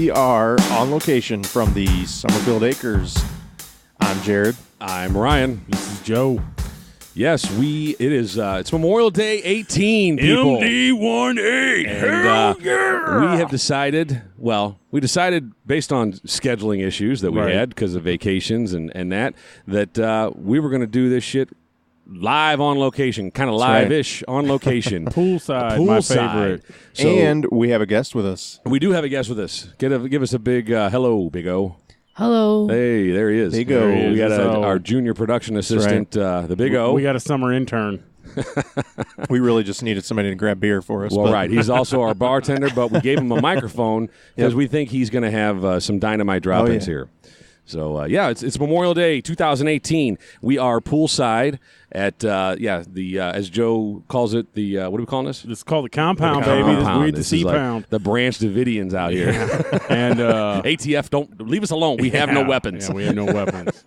We are on location from the Summerfield Acres. I'm Jared. I'm Ryan. This is Joe. Yes, it's Memorial Day 18, people. MD18. And yeah! we have decided, we decided based on scheduling issues that we had because of vacations and that we were going to do this shit live on location, kind of live-ish on location. Poolside, my favorite. So, and we have a guest with us. We do have a guest with us. Give us a big hello, Big O. Hello. Hey, there he is. Big O. We got our junior production assistant, the Big O. We got a summer intern. We really just needed somebody to grab beer for us. Well, right. He's also our bartender, but we gave him a microphone because we think he's going to have some dynamite drop-ins here. So, it's Memorial Day 2018. We are poolside at, as Joe calls it, what are we calling this? It's called the compound, baby. This is the C-pound. Like the Branch Davidians out here. And ATF, don't leave us alone. We have no weapons. Yeah, we have no weapons.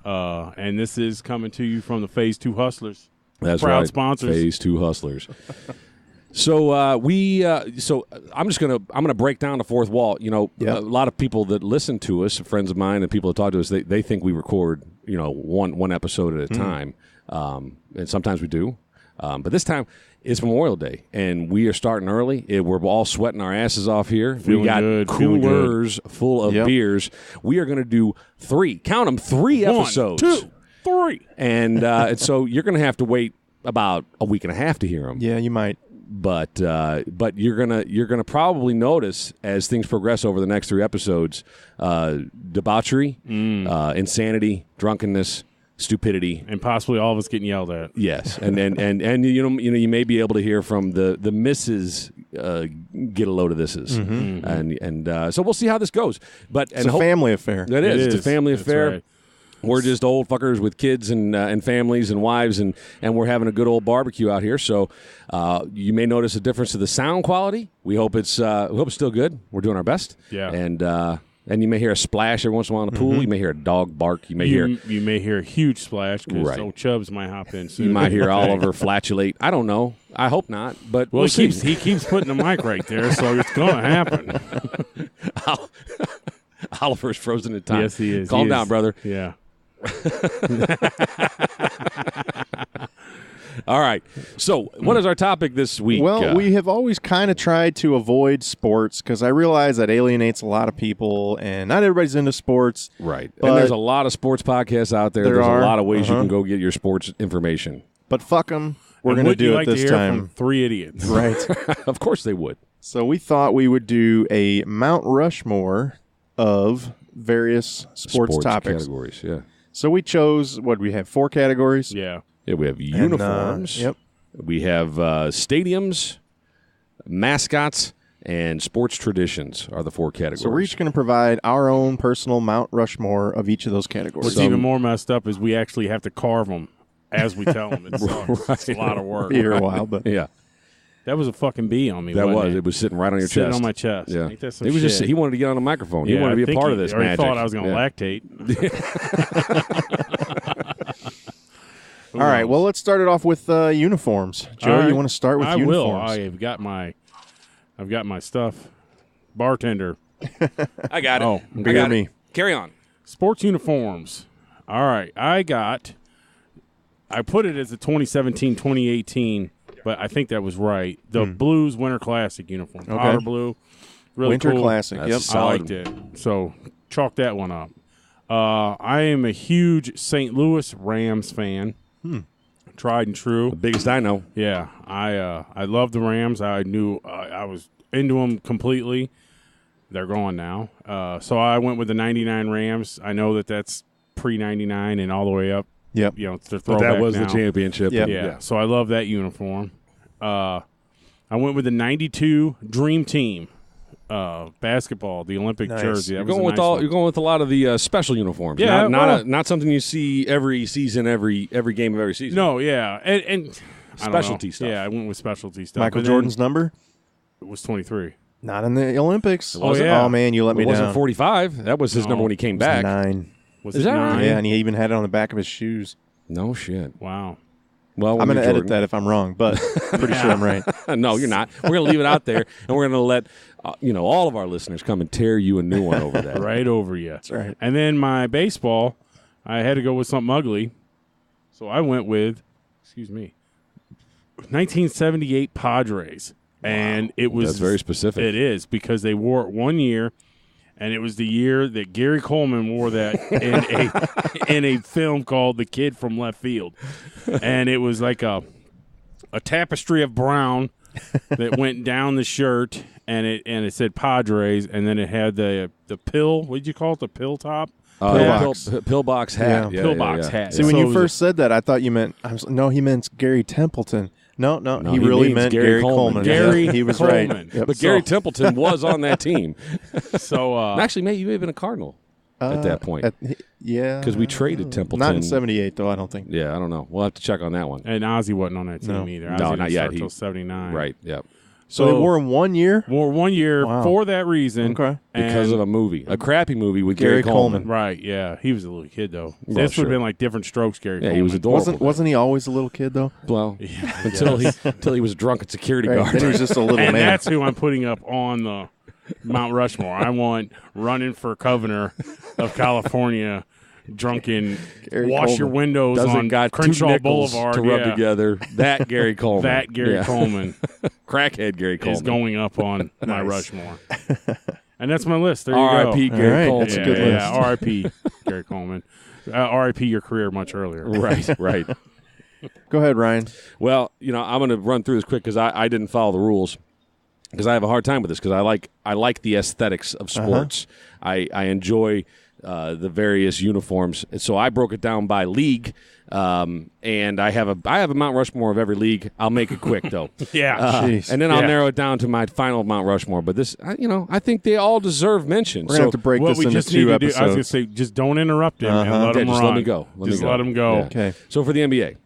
And this is coming to you from the Phase 2 Hustlers. That's proud right. Sponsors. Phase 2 Hustlers. So I'm gonna break down the fourth wall. You know, a lot of people that listen to us, friends of mine, and people that talk to us, they think we record, one episode at a time, and sometimes we do, but this time it's Memorial Day, and we are starting early. We're all sweating our asses off here. We got coolers full of beers. We are gonna do three episodes. 1, 2, 3, and so you're gonna have to wait about a week and a half to hear them. Yeah, you might. But you're gonna probably notice as things progress over the next 3 episodes, debauchery, insanity, drunkenness, stupidity, and possibly all of us getting yelled at. Yes, and you may be able to hear from the misses get a load of thises, and so we'll see how this goes. But it's a family affair. It is. It's a family affair. Right. We're just old fuckers with kids and families and wives, and we're having a good old barbecue out here. So you may notice a difference to the sound quality. We hope it's still good. We're doing our best. Yeah. And you may hear a splash every once in a while in the pool. You may hear a dog bark. You may hear a huge splash because old Chubbs might hop in soon. You might hear Oliver flatulate. I don't know. I hope not. But we'll see. He keeps putting the mic right there, so it's going to happen. Oliver's frozen in time. Yes, he is. Calm down, brother. Yeah. All right. So, what is our topic this week? Well, we have always kind of tried to avoid sports because I realize that alienates a lot of people, and not everybody's into sports. Right. And there's a lot of sports podcasts out there. There's a lot of ways you can go get your sports information. But fuck them. We're going to do it this time. From 3 idiots. Right. Of course they would. So we thought we would do a Mount Rushmore of various sports topics. Categories, yeah. So we chose, we have 4 categories? Yeah. Yeah, we have uniforms. We have stadiums, mascots, and sports traditions are the 4 categories. So we're each going to provide our own personal Mount Rushmore of each of those categories. What's even more messed up is we actually have to carve them as we tell them. It sucks. It's a lot of work. Be here a while, but yeah. That was a fucking bee on me. That was. It? It was sitting right on your chest. Sitting on my chest. Yeah. Ain't that some it was shit? just. He wanted to get on the microphone. He wanted to be a part of this magic. Thought I was going to lactate. All right. Well, let's start it off with uniforms. Joe, you want to start with uniforms? I will. I've got my stuff. Bartender. I got it. Oh, beer me. Carry on. Sports uniforms. All right. I put it as a 2017-2018. But I think that was right. The Blues Winter Classic uniform. Okay. Powder blue. Really Winter cool. Classic. That's yep. solid. I liked it. So chalk that one up. I am a huge St. Louis Rams fan. Tried and true. The biggest I know. Yeah. I love the Rams. I knew I was into them completely. They're gone now. So I went with the 99 Rams. I know that's pre-99 and all the way up. Yep. To but that was now. the championship. Yep. Yeah. So I love that uniform. I went with the 92 Dream Team basketball, the Olympic jersey. You're going with a lot of the special uniforms. Yeah. Not something you see every season, every game of every season. No, yeah. And specialty stuff. Yeah, I went with specialty stuff. Michael Jordan's number? It was 23. Not in the Olympics. Yeah. Oh, man, you let me down. It wasn't 45. That was his number when he came back. 9. Was Is it that 9? right? Yeah, and he even had it on the back of his shoes. No shit. Wow. Well, I'm going to edit that if I'm wrong, but pretty sure I'm right. No, you're not. We're going to leave it out there, and we're going to let all of our listeners come and tear you a new one over that. Right over you. That's right. And then my baseball, I had to go with something ugly, so I went with, 1978 Padres. Wow. And it was That's very specific. It is, because they wore it 1 year, and it was the year that Gary Coleman wore that in a film called The Kid from Left Field. And it was like a tapestry of brown that went down the shirt, and it said Padres, and then it had the pill. What did you call it? The pill top? Pillbox hat. Yeah. Pillbox hat. See, when you first said that, I thought you meant he meant Gary Templeton. No, he really meant Gary Coleman. He was Coleman. Right. Yep. But Gary Templeton was on that team. So actually, mate, you may have been a Cardinal at that point. Because we traded Templeton. Not in '78, though. I don't think. Yeah, I don't know. We'll have to check on that one. And Ozzie wasn't on that team either. Ozzie not yet. Until '79. Right. Yep. So they wore him 1 year? Wore 1 year for that reason. Okay. Because of a movie. A crappy movie with Gary Coleman. Right, yeah. He was a little kid, though. Well, this would have been like Different Strokes, Gary Coleman. He was adorable. Wasn't he always a little kid, though? Well, until he was a drunken security guard. Then he was just a little and man. That's who I'm putting up on the Mount Rushmore. I want running for governor of California, drunken, Gary wash Coleman. your windows Doesn't on got Crenshaw two nickels Boulevard to rub together. That Gary Coleman. That Gary Coleman Crackhead Gary Coleman is going up on my Rushmore. And that's my list. There you go. R.I.P. Gary Coleman. That's a good list. Yeah, R.I.P. Gary Coleman. R.I.P. your career much earlier. Right. Go ahead, Ryan. Well, I'm going to run through this quick because I didn't follow the rules. Because I have a hard time with this because I like the aesthetics of sports. I enjoy the various uniforms. And so I broke it down by league, and I have a Mount Rushmore of every league. I'll make it quick though. And then I'll narrow it down to my final Mount Rushmore. But this, I think they all deserve mention. We're gonna have to break this into 2 episodes. I was gonna say, just don't interrupt him and let him just run. let me go. Let him go. Yeah. Okay. So for the NBA,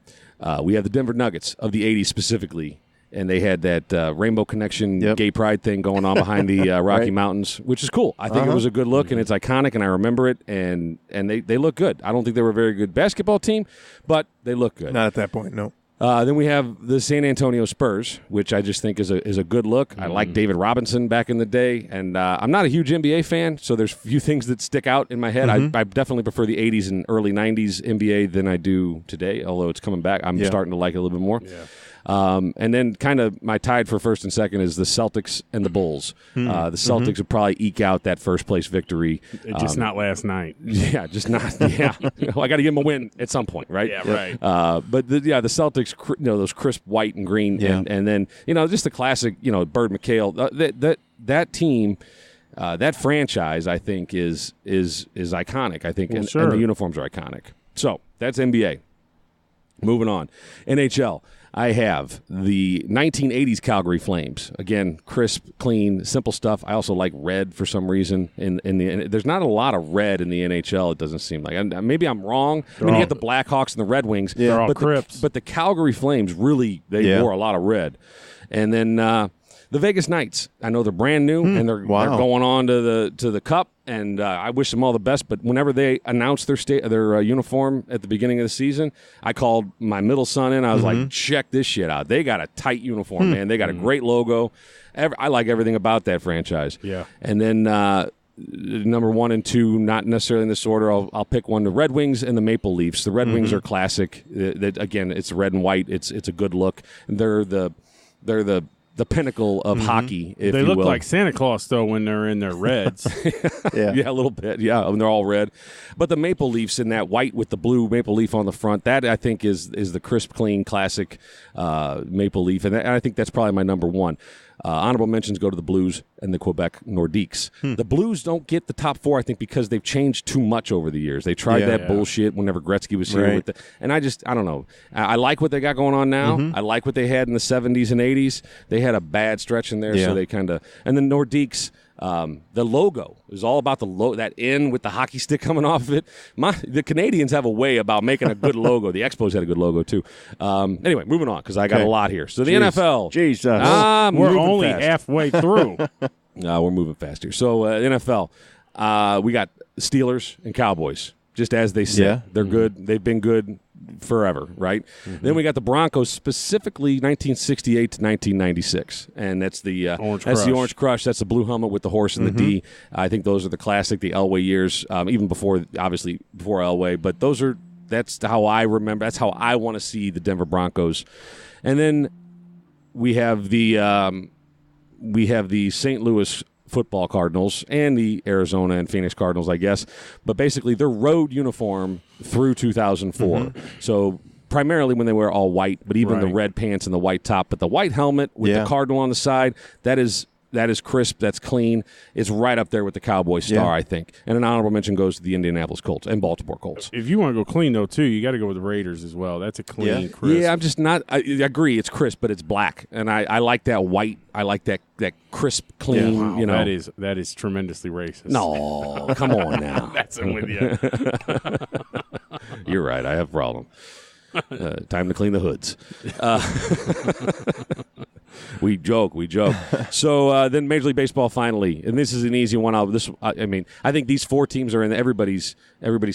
we have the Denver Nuggets of the '80s specifically. And they had that Rainbow Connection gay pride thing going on behind the Rocky Mountains, which is cool. I think it was a good look, and it's iconic, and I remember it, and they look good. I don't think they were a very good basketball team, but they look good. Not at that point, no. Then we have the San Antonio Spurs, which I just think is a good look. I like David Robinson back in the day, and I'm not a huge NBA fan, so there's a few things that stick out in my head. I definitely prefer the 80s and early 90s NBA than I do today, although it's coming back. I'm starting to like it a little bit more. Yeah. And then kind of my tied for first and second is the Celtics and the Bulls. The Celtics would probably eke out that first place victory. Just not last night. Yeah, just not. Yeah, I got to give them a win at some point, right? Yeah, right. But the Celtics, those crisp white and green, and then just the classic, Bird McHale. That team. That franchise, I think, is iconic. I think, and the uniforms are iconic. So that's NBA. Moving on, NHL. I have the 1980s Calgary Flames. Again, crisp, clean, simple stuff. I also like red for some reason. There's not a lot of red in the NHL, it doesn't seem like. Maybe I'm wrong. You get the Blackhawks and the Red Wings. Yeah, they're all Crips. But the Calgary Flames really, wore a lot of red. And then the Vegas Knights. I know they're brand new, and they're going on to the Cup, and I wish them all the best. But whenever they announced their uniform at the beginning of the season, I called my middle son in. I was like, check this shit out. They got a tight uniform, man. They got a great logo. I like everything about that franchise. Yeah. And then number 1 and 2, not necessarily in this order. I'll pick one: the Red Wings and the Maple Leafs. The Red Wings are classic. Again, it's red and white. It's a good look. And they're the pinnacle of hockey, if you will. They look like Santa Claus, though, when they're in their reds. Yeah, a little bit. Yeah, and they're all red. But the Maple Leafs in that white with the blue maple leaf on the front, that I think is the crisp, clean, classic maple leaf. And I think that's probably my number 1. Honorable mentions go to the Blues and the Quebec Nordiques. The Blues don't get the top 4, I think, because they've changed too much over the years. They tried that bullshit whenever Gretzky was here. Right. And I don't know. I like what they got going on now. I like what they had in the 70s and 80s. They had a bad stretch in there, so they kind of... And the Nordiques... the logo is all about that N with the hockey stick coming off of it. The Canadians have a way about making a good logo. The Expos had a good logo too. Anyway, moving on because I got a lot here. So the NFL. Jesus. We're only halfway through. We're moving fast here. So NFL, we got Steelers and Cowboys. Just as they said, they're good. They've been good forever, right? Then we got the Broncos, specifically 1968 to 1996, and that's the Orange Crush. That's the blue helmet with the horse and the D. I think those are the classic, the Elway years, even before Elway. But that's how I remember. That's how I want to see the Denver Broncos. And then we have the St. Louis Football Cardinals and the Arizona and Phoenix Cardinals, I guess. But basically, their road uniform through 2004. So primarily when they wear all white, but even the red pants and the white top. But the white helmet with the cardinal on the side, that is crisp, that's clean. It's right up there with the Cowboy star, I think. And an honorable mention goes to the Indianapolis Colts and Baltimore Colts. If you want to go clean, though, too, you got to go with the Raiders as well. That's a clean, crisp. Yeah, I'm just not – I agree. It's crisp, but it's black. And I like that white. I like that crisp, clean, wow, you know. That is tremendously racist. No, come on now. That's in with you. You're right. I have a problem. Time to clean the hoods. We joke. So then Major League Baseball finally, and this is an easy one. I think these four teams are in everybody's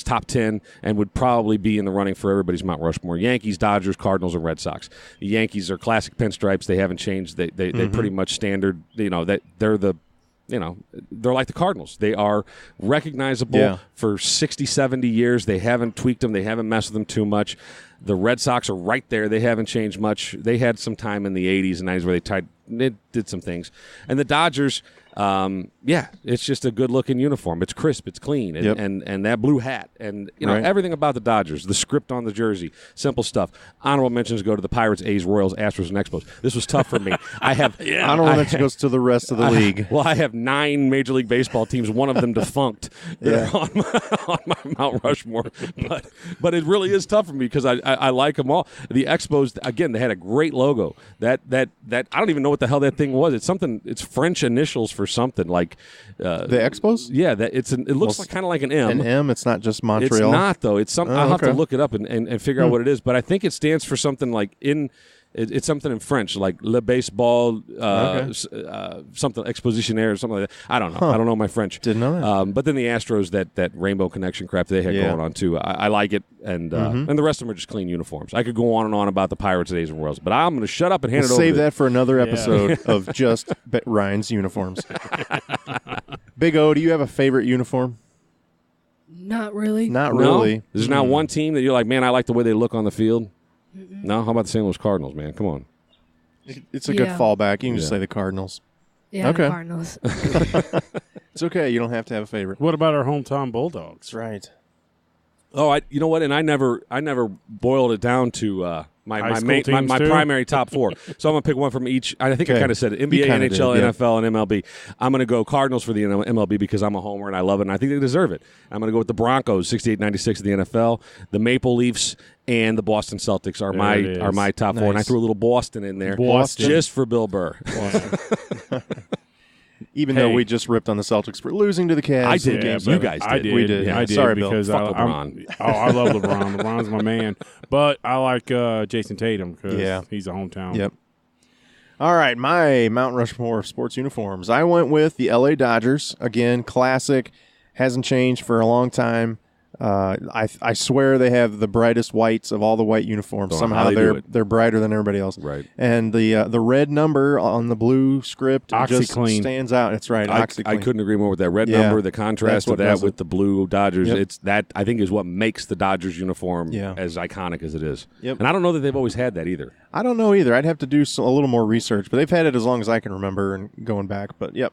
top 10 and would probably be in the running for everybody's Mount Rushmore. Yankees, Dodgers, Cardinals, and Red Sox. The Yankees are classic pinstripes. They haven't changed. They're pretty much standard. You know, that they're like the Cardinals. They are recognizable for 60, 70 years. They haven't tweaked them. They haven't messed with them too much. The Red Sox are right there. They haven't changed much. They had some time in the 80s and 90s where they did some things. And the Dodgers, it's just a good-looking uniform. It's crisp. It's clean. And that blue hat. And, everything about the Dodgers, the script on the jersey, simple stuff. Honorable mentions go to the Pirates, A's, Royals, Astros, and Expos. This was tough for me. I have honorable mention goes to the rest of the league. Well, I have 9 Major League Baseball teams, one of them defunct, that are on my Mount Rushmore. But it really is tough for me because I like them all. The Expos, again, they had a great logo. That I don't even know what the hell that thing was. It's French initials for something like the Expos. Yeah, it looks kind of like an M. An M. It's not just Montreal. It's not though. It's something. I'll have to look it up and figure out what it is. But I think it stands for something like it's something in French, like Le Baseball, something Expositionnaire or something like that. I don't know. I don't know my French. Didn't know that. But then the Astros, that Rainbow Connection crap they had going on too. I like it, and the rest of them are just clean uniforms. I could go on and on about the Pirates, A's, and Royals, but I'm going to shut up and hand it over. Save that for another episode of just Ryan's uniforms. Big O, do you have a favorite uniform? Not really. Not really. There's not one team that you're like, man, I like the way they look on the field. No, how about the St. Louis Cardinals, man? Come on. It's a good fallback. You can just say the Cardinals. Yeah, the Cardinals. It's okay. You don't have to have a favorite. What about our hometown Bulldogs? That's right. Oh, you know what? And I never boiled it down to my primary top 4. So I'm going to pick one from each. I think I kind of said it. NBA, NHL, NFL, and MLB. I'm going to go Cardinals for the MLB because I'm a homer and I love it, and I think they deserve it. I'm going to go with the Broncos, 68-96 of the NFL. The Maple Leafs and the Boston Celtics are my top 4. And I threw a little Boston in there just for Bill Burr. Even though we just ripped on the Celtics for losing to the Cavs. I did. You guys did. I did. We did. Yeah, I did. Sorry, because Bill. Fuck LeBron. I love LeBron. LeBron's my man. But I like Jason Tatum because he's a hometown. Yep. All right, my Mount Rushmore of sports uniforms. I went with the LA Dodgers. Again, classic. Hasn't changed for a long time. I swear they have the brightest whites of all the white uniforms. Somehow they're brighter than everybody else. Right. And the red number on the blue script just OxyClean stands out. That's right. OxyClean. I couldn't agree more with that red number. The contrast of that with the blue Dodgers. It's that I think is what makes the Dodgers uniform as iconic as it is. Yep. And I don't know that they've always had that either. I don't know either. I'd have to do a little more research, but they've had it as long as I can remember and going back. But yep.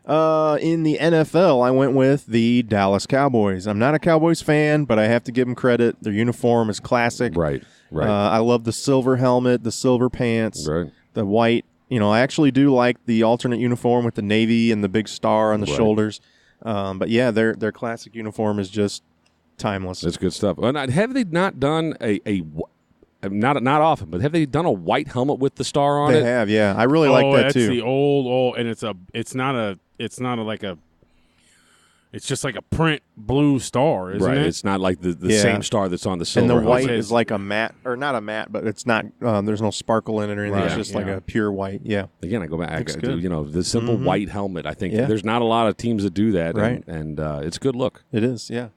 In the NFL, I went with the Dallas Cowboys. I'm not a Cowboys fan, but I have to give them credit. Their uniform is classic. Right. I love the silver helmet, the silver pants, the white. I actually do like the alternate uniform with the navy and the big star on the shoulders. But yeah, their classic uniform is just timeless. It's good stuff. Have they not done not often, but have they done a white helmet with the star on it? They have, yeah. I really like that too. That's the old, and it's just like a print blue star, isn't it? It's not like the same star that's on the silver. And the white is like a matte, or not a matte, but it's not. There's no sparkle in it or anything. Right. It's just like a pure white. Yeah. Again, I go back. The simple white helmet. I think there's not a lot of teams that do that. Right. And it's a good look. It is. Yeah.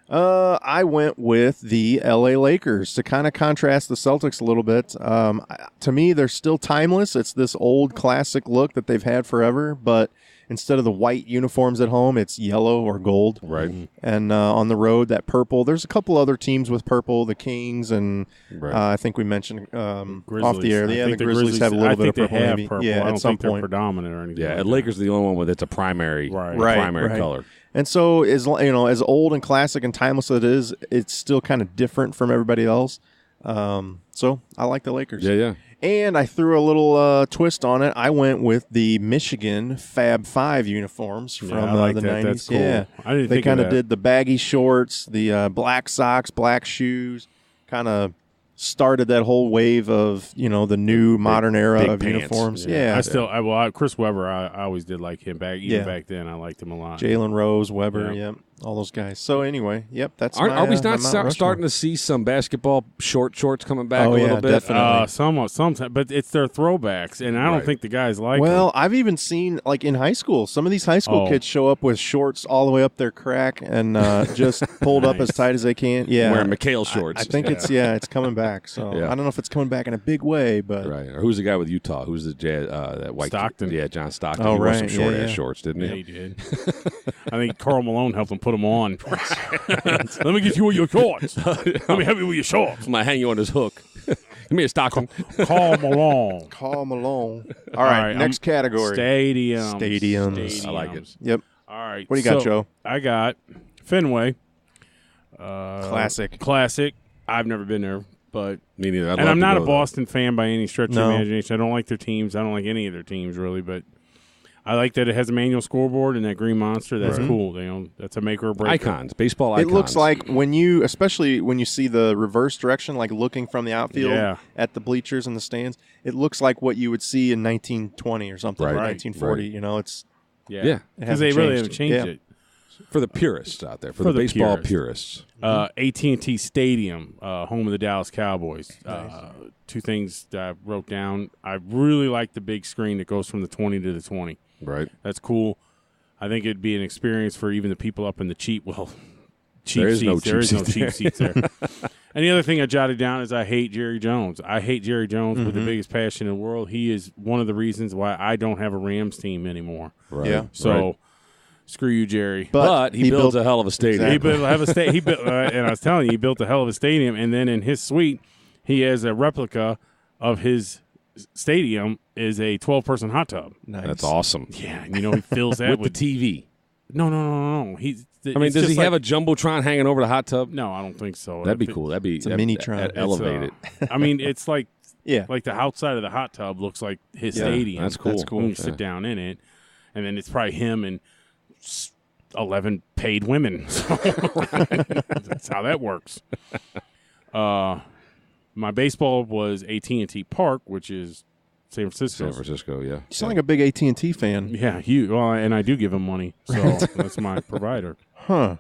I went with the LA Lakers to kind of contrast the Celtics a little bit. To me, they're still timeless. It's this old classic look that they've had forever, but instead of the white uniforms at home, it's yellow or gold. Right. And on the road, that purple. There's a couple other teams with purple, the Kings, and I think we mentioned off the air. Yeah, the Grizzlies have a little bit of purple. Maybe. Yeah, I don't at some think they're point. predominant or anything. Yeah, like Lakers are the only one with it's a primary color. And so, as old and classic and timeless as it is, it's still kind of different from everybody else. So I like the Lakers. Yeah. And I threw a little twist on it. I went with the Michigan Fab Five uniforms from the 90s. That's cool. Yeah, I didn't they think kind of of that. did the baggy shorts, the black socks, black shoes, kind of started that whole wave of the new modern era big of pants. uniforms. I still Chris Webber. I always did like him back then. I liked him a lot. Jalen Rose, Weber, yep, all those guys. So anyway, yep, that's are we not my starting to see some basketball shorts coming back a yeah, little bit? definitely. Sometimes, but it's their throwbacks, and I don't think the guys like them. Well, I've even seen, like, in high school, some of these high school kids show up with shorts all the way up their crack and just pulled up as tight as they can. Yeah, wearing McHale shorts. I think it's coming back. So I don't know if it's coming back in a big way, but Or who's the guy with Utah? Who's the that white Stockton? Yeah, John Stockton. Oh, he wore some right. short Yeah, ass yeah. shorts, didn't Yeah, he? he did. I think Karl Malone helped him put them on. Let me get you with your shorts. Let me help you with your shorts. I'm gonna hang you on this hook. Give me a Stockton. Karl Malone. Karl Malone. All right, next category. Stadiums. I like it. Yep. All right. What do you got, Joe? I got Fenway. Classic. I've never been there, but Me neither. and I'm not a Boston fan by any stretch of the imagination. I don't like their teams. I don't like any of their teams really, but I like that it has a manual scoreboard and that green monster. That's cool. That's a make or break. Icons, baseball icons. It looks like especially when you see the reverse direction, like looking from the outfield at the bleachers and the stands, it looks like what you would see in 1920 or something, or 1940. Right. It's because they really haven't changed it. for the purists out there, for the baseball purists. AT&T Stadium, home of the Dallas Cowboys. Two things that I wrote down. I really like the big screen that goes from the 20 to the 20. Right. That's cool. I think it'd be an experience for even the people up in the cheap seats. There is no cheap seats there. And the other thing I jotted down is I hate Jerry Jones. I hate Jerry Jones with the biggest passion in the world. He is one of the reasons why I don't have a Rams team anymore. Right. Yeah. So screw you, Jerry. But he built a hell of a stadium. Exactly. He built, and I was telling you, he built a hell of a stadium. And then in his suite, he has a replica of his stadium is a 12-person hot tub. Nice. That's awesome. Yeah, and he fills that with the TV. No. Does he have a jumbotron hanging over the hot tub? No, I don't think so. That'd be cool. That'd be a mini-tron. That'd elevate it. I mean, it's like Yeah. like the outside of the hot tub looks like his stadium. That's cool. When you sit down in it, and then it's probably him and 11 paid women. So that's how that works. My baseball was AT&T Park, which is San Francisco. San Francisco, yeah. You sound like a big AT&T fan. Yeah, well, and I do give him money, so that's my provider. Huh.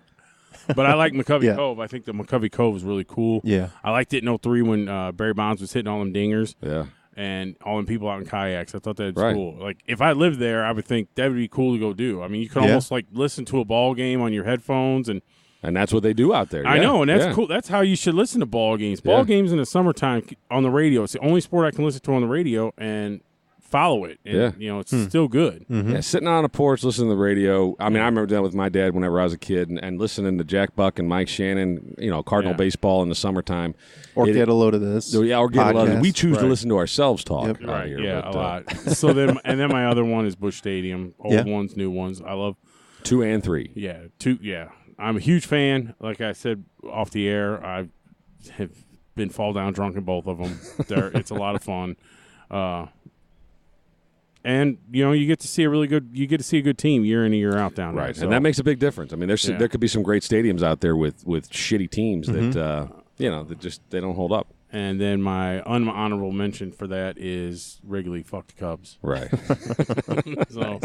But I like McCovey Yeah. Cove. I think the McCovey Cove is really cool. Yeah. I liked it in 03 when Barry Bonds was hitting all them dingers. Yeah. And all them people out in kayaks. I thought that was cool. Like, if I lived there, I would think that would be cool to go do. I mean, you could almost, like, listen to a ball game on your headphones. And that's what they do out there. I know, and that's cool. That's how you should listen to ball games. Ball games in the summertime on the radio. It's the only sport I can listen to on the radio and follow it. And, it's still good. Mm-hmm. Yeah, sitting on a porch listening to the radio. I mean, I remember that with my dad whenever I was a kid and listening to Jack Buck and Mike Shannon, Cardinal baseball in the summertime. Or get a load of this. Or get a load of this. We choose to Right. listen to ourselves talk out Right, here. yeah, but, a lot. So then my other one is Busch Stadium. Old ones, new ones. I love 2 and 3. Yeah, 2. Yeah, I'm a huge fan. Like I said off the air, I have been fall down drunk in both of them. It's a lot of fun. And you get to see a good team year in and year out down there. Right, So, and that makes a big difference. I mean, there could be some great stadiums out there with shitty teams that that just they don't hold up. And then my unhonorable mention for that is Wrigley. Fuck the Cubs. Right. So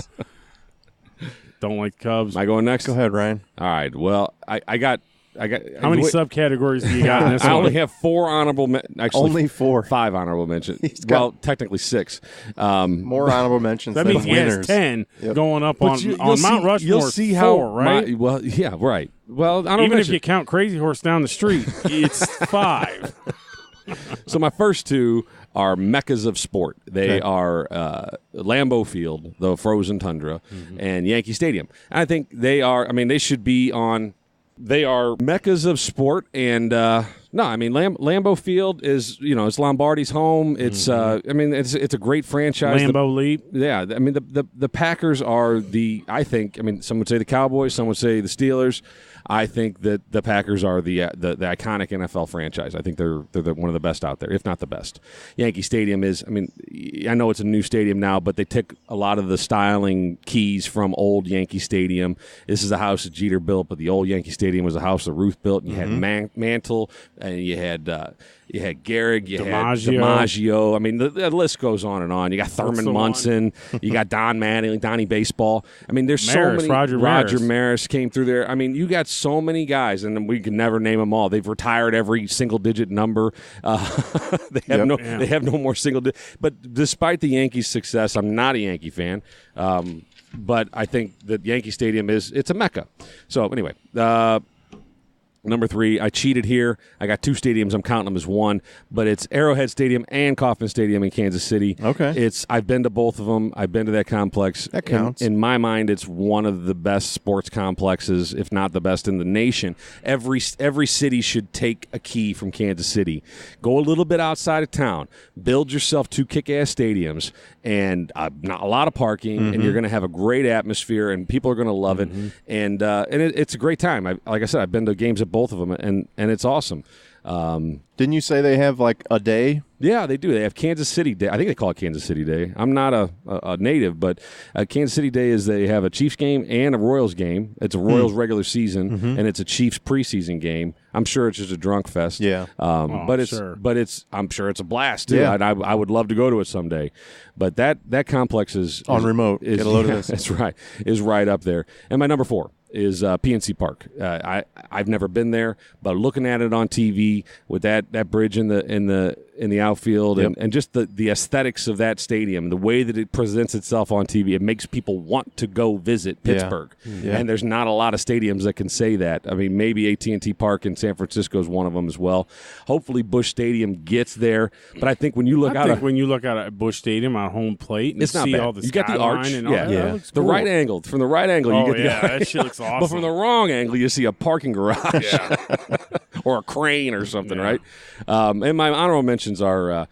don't like the Cubs. Am I going next? Go ahead, Ryan. All right. Well, I got How many subcategories do you got in this I one? only have 4 honorable actually Only 4. 5 honorable mentions. Well, technically 6. More honorable mentions That than means he winners. has 10 going up But on you'll Mount see- Rushmore. You'll see how 4, right? well, yeah, right. Well, I don't Even if you count Crazy Horse down the street, it's 5. So my first 2 are meccas of sport. They are Lambeau Field, the frozen tundra, and Yankee Stadium. I think they are. I mean, they should be on. They are meccas of sport, and Lambeau Field is it's Lombardi's home. It's it's a great franchise. Lambeau Leap. Yeah, I mean the Packers are I think some would say the Cowboys, some would say the Steelers. I think that the Packers are the iconic NFL franchise. I think they're one of the best out there, if not the best. Yankee Stadium is. I mean, I know it's a new stadium now, but they took a lot of the styling keys from old Yankee Stadium. This is a house that Jeter built, but the old Yankee Stadium was a house that Ruth built. And you had Mantle, and you had Gehrig, you had DiMaggio. I mean, the list goes on and on. You got Thurman Munson, you got Don Mattingly, Donnie Baseball. I mean, there's so many. Roger Maris came through there. I mean, you got so many guys, and we can never name them all. They've retired every single-digit number. They have no more single-digit. But despite the Yankees' success, I'm not a Yankee fan. But I think that Yankee Stadium it's a mecca. So anyway. Number 3, I cheated here. I got 2 stadiums. I'm counting them as 1, but it's Arrowhead Stadium and Kauffman Stadium in Kansas City. Okay. I've been to both of them. I've been to that complex. That counts. In my mind, it's one of the best sports complexes, if not the best in the nation. Every city should take a key from Kansas City. Go a little bit outside of town. Build yourself 2 kick-ass stadiums and not a lot of parking, and you're going to have a great atmosphere, and people are going to love it. And it's a great time. Like I said, I've been to games at both of them, and it's awesome. Didn't you say they have like a day? Yeah, they do. They have Kansas City Day. I think they call it Kansas City Day. I'm not a native, but Kansas City Day is they have a Chiefs game and a Royals game. It's a Royals regular season, and it's a Chiefs preseason game. I'm sure it's just a drunk fest. Yeah. I'm sure it's a blast too. Yeah. And I would love to go to it someday. But that complex is on remote. Get a load of this. That's right. Is right up there. And my number 4 is PNC Park. I've never been there, but looking at it on TV with that bridge in the outfield and just the aesthetics of that stadium, the way that it presents itself on TV, it makes people want to go visit Pittsburgh. Yeah. And there's not a lot of stadiums that can say that. I mean, maybe AT&T Park in San Francisco is one of them as well. Hopefully Busch Stadium gets there, but I think when you look at Busch Stadium on home plate and it's not see bad. all the you got the arch, and all that looks the cool. right angle. From the right angle, you get the arch. That shit looks awesome. But from the wrong angle, you see a parking garage or a crane or something, right? And my honorable mentions are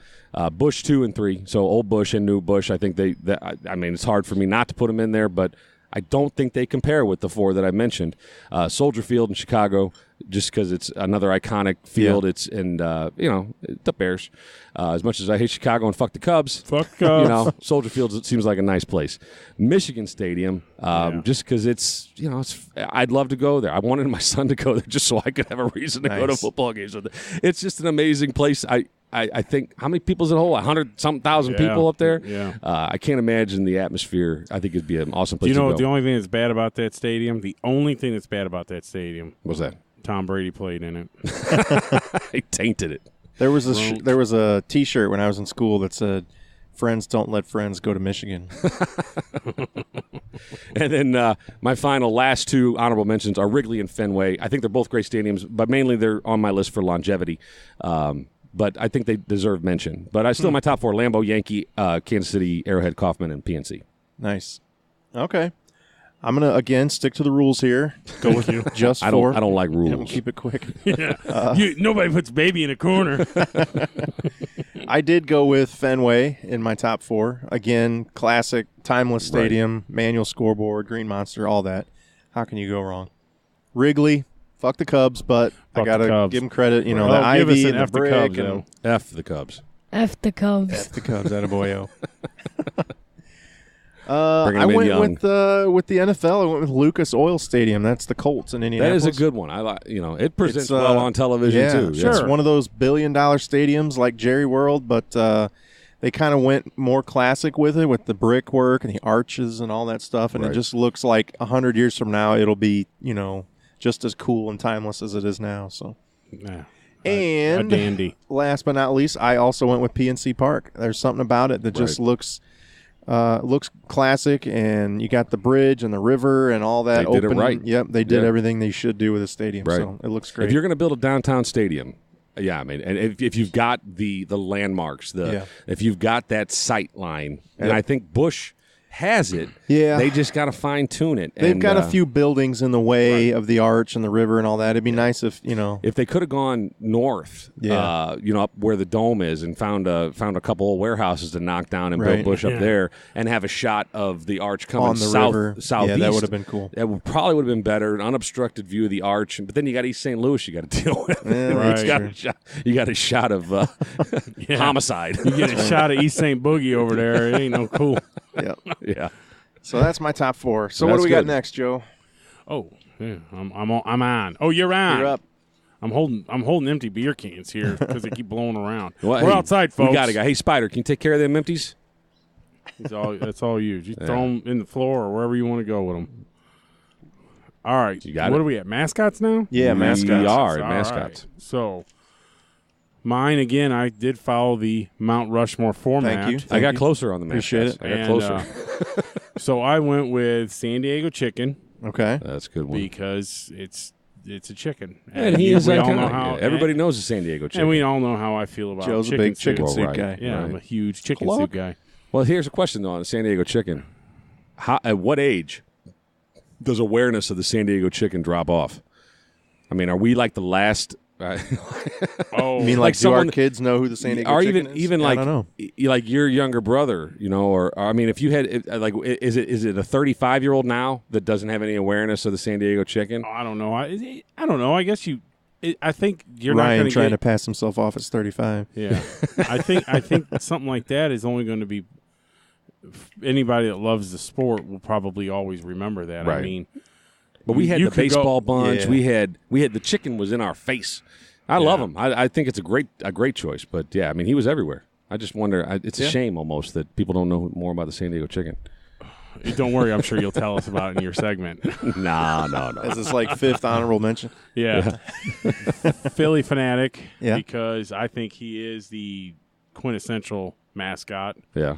Busch 2 and 3, so old Busch and new Busch. I think it's hard for me not to put them in there, but I don't think they compare with the 4 that I mentioned. Soldier Field in Chicago, just because it's another iconic field. It's the Bears. As much as I hate Chicago and fuck the Cubs, Soldier Field seems like a nice place. Michigan Stadium, just because it's I'd love to go there. I wanted my son to go there just so I could have a reason to go to football games. It's just an amazing place. I think, how many people's it hold? 100-something thousand people up there? Yeah. I can't imagine the atmosphere. I think it'd be an awesome place to go. Do you know the only thing that's bad about that stadium? The only thing that's bad about that stadium. What's that? Tom Brady played in it. He tainted it. There was a T-shirt when I was in school that said, "Friends don't let friends go to Michigan." And then my last 2 honorable mentions are Wrigley and Fenway. I think they're both great stadiums, but mainly they're on my list for longevity. But I think they deserve mention. But I still my top 4: Lambeau, Yankee, Kansas City, Arrowhead, Kauffman, and PNC. Nice. Okay. I'm going to, again, stick to the rules here. Go with you. Just I don't like rules. We'll keep it quick. Nobody puts baby in a corner. I did go with Fenway in my top 4. Again, classic, timeless stadium, manual scoreboard, green monster, all that. How can you go wrong? Wrigley, fuck the Cubs, but I got to give them credit. The ivy and the brick. F the Cubs. F the Cubs. F the Cubs, attaboyo. I went with the NFL. I went with Lucas Oil Stadium. That's the Colts in Indianapolis. That is a good one. I like. It presents well on television too. Sure. It's one of those billion-dollar stadiums like Jerry World, but they kind of went more classic with it, with the brickwork and the arches and all that stuff. And it just looks like 100 years from now it'll be just as cool and timeless as it is now. So, Yeah. and a dandy. last but not least, I also went with PNC Park. There's something about it that just looks classic, and you got the bridge and the river and all that. They did it right. Yep, they did everything they should do with a stadium. Right. So it looks great. If you're going to build a downtown stadium, yeah, I mean, and if you've got the landmarks, if you've got that sight line, and I think Busch has it. Yeah. They just got to fine tune it. They've got a few buildings in the way of the arch and the river and all that. It'd be nice if, if they could have gone north, up where the dome is, and found a couple of warehouses to knock down and build Busch up there, and have a shot of the arch coming on the river. southeast. Yeah, that would have been cool. That probably would have been better, an unobstructed view of the arch. But then you got East St. Louis you got to deal with. Yeah, you got a shot of homicide. You get a shot of East St. Boogie over there. It ain't no cool. Yep. Yeah. So that's my top 4. So what do we got next, Joe? Oh, yeah, I'm on. Oh, you're on. You're up. I'm holding empty beer cans here because they keep blowing around. Well, We're outside, folks. We got a guy. Hey, Spider, can you take care of them empties? That's all you. Just throw them in the floor or wherever you want to go with them. All right. You got what it? are we at? Mascots now? Yeah, Mascots. We are at All Mascots. right. So mine, again, I did follow the Mount Rushmore format. Thank you. I got closer on the Appreciate Mascots. it. I got closer. So I went with San Diego chicken Okay. That's a good one. because it's a chicken. And he is we all iconic. know how Everybody knows the San Diego chicken. And we all know how I feel about Joe's a chicken big chicken soup. soup Right. guy. Yeah, Right. I'm a huge chicken Cluck. soup guy. Well, here's a question, though, on the San Diego chicken. At what age does awareness of the San Diego chicken drop off? I mean, are we like the last... Oh, You mean Like do our someone- kids know who the San Diego or chicken is? even I like don't know. like your younger brother, or I mean, if you had is it a 35-year-old now that doesn't have any awareness of the San Diego chicken? I don't know. I don't know. I guess I think you're Ryan not going trying to to pass himself off as 35. Yeah, I think something like that is only going to be anybody that loves the sport will probably always remember that. Right. I mean, But we had you the could baseball go- bunch. Yeah. We had the chicken was in our face. I love him. I think it's a great choice. But yeah, I mean, he was everywhere. I just wonder. It's a shame almost that people don't know more about the San Diego chicken. don't worry. I'm sure you'll tell us about it in your segment. No. As it's like 5th honorable mention. Yeah. Philly fanatic. Yeah. Because I think he is the quintessential mascot. Yeah.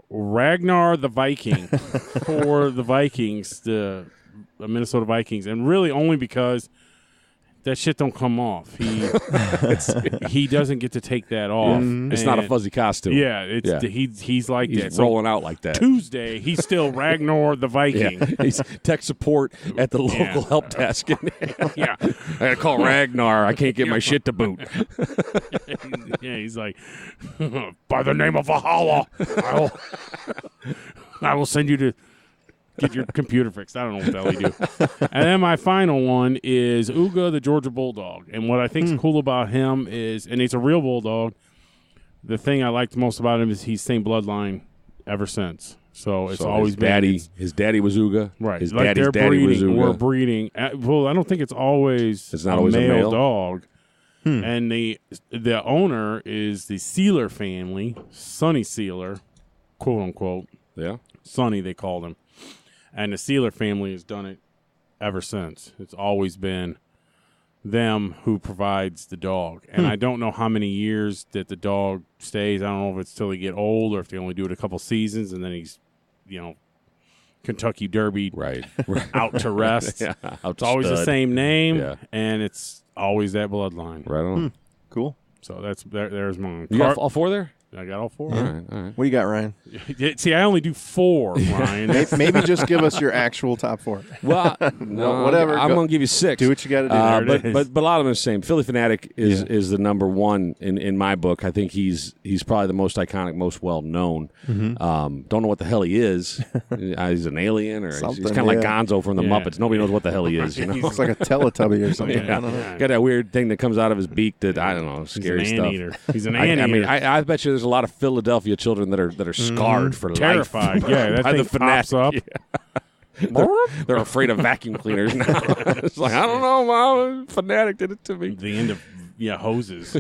Ragnar the Viking for the Vikings, the Minnesota Vikings, and really only because that shit don't come off. He doesn't get to take that off. It's not a fuzzy costume. Yeah, he's like He's that. So rolling out like that. Tuesday, he's still Ragnar the Viking. Yeah. He's tech support at the local help desk. Yeah. I gotta call Ragnar. I can't get my shit to boot. Yeah, he's like, by the name of Valhalla, I will send you to get your computer fixed. I don't know what the hell he do. And then my final one is Uga, the Georgia Bulldog. And what I think is cool about him is, and he's a real Bulldog, the thing I liked most about him is he's same bloodline ever since. So it's always been his daddy was Uga. right. His Like daddy's they're daddy was breeding. Uga. We're breeding. Well, I don't think it's always It's not always a male? dog. And the owner is the Sealer family, Sonny Sealer, quote unquote. Yeah. Sonny, they called him. And the Sealer family has done it ever since. It's always been them who provides the dog. And I don't know how many years that the dog stays. I don't know if it's till they get old or if they only do it a couple seasons and then he's, Kentucky Derby Right. out to rest. Yeah. It's always the same name, Yeah. and it's always that bloodline. Right on. Cool. So there's mine. You got all 4 there? I got all 4. All right. What do you got, Ryan? See, I only do 4, Ryan. Maybe just give us your actual top 4. Well, no, whatever. I'm going to give you 6. Do what you got to do. There it is. But a lot of them are the same. Philly Fanatic is the number one in my book. I think he's probably the most iconic, most well known. Don't know what the hell he is. He's an alien, or he's Something, kind of like yeah. Gonzo from the Yeah. Muppets. Nobody knows what the hell he is. Looks like a Teletubby or something. I don't know. Got that weird thing that comes out of his beak that I don't know, scary He's an stuff. anteater. He's an I anteater. mean, I bet you there's a lot of Philadelphia children that are scarred for terrified. life. Yeah, that by thing the Fanatic. pops up. Yeah. They're afraid of vacuum cleaners now. It's like, I don't know, Mom. Fanatic did it to me. The end of hoses.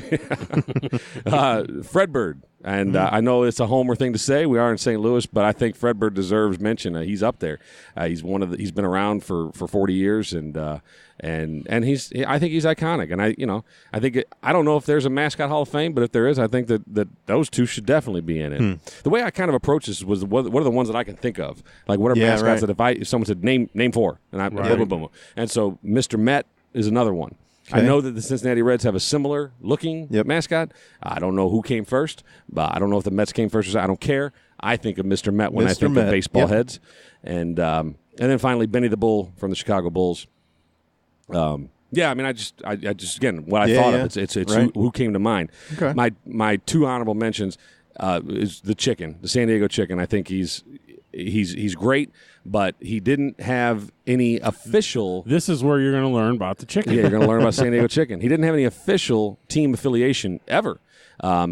Fredbird. And I know it's a homer thing to say. We are in St. Louis, but I think Fredbird deserves mention. He's up there. He's he's been around for 40 years, and I think he's iconic. And I don't know if there's a mascot Hall of Fame, but if there is, I think that those two should definitely be in it. The way I kind of approach this was what are the ones that I can think of? Like what are mascots that if someone said name four, and I boom, boom, boom. And so Mr. Met is another one. Okay. I know that the Cincinnati Reds have a similar looking mascot. I don't know who came first, but I don't know if the Mets came first. I don't care. I think of Mr. Met when I think of baseball heads, and then finally Benny the Bull from the Chicago Bulls. I just again what I thought of. It's who came to mind. Okay. My two honorable mentions is the Chicken, the San Diego Chicken. I think he's great, but he didn't have any official. This is where you're going to learn about the Chicken. Yeah, you're going to learn about San Diego Chicken. He didn't have any official team affiliation ever.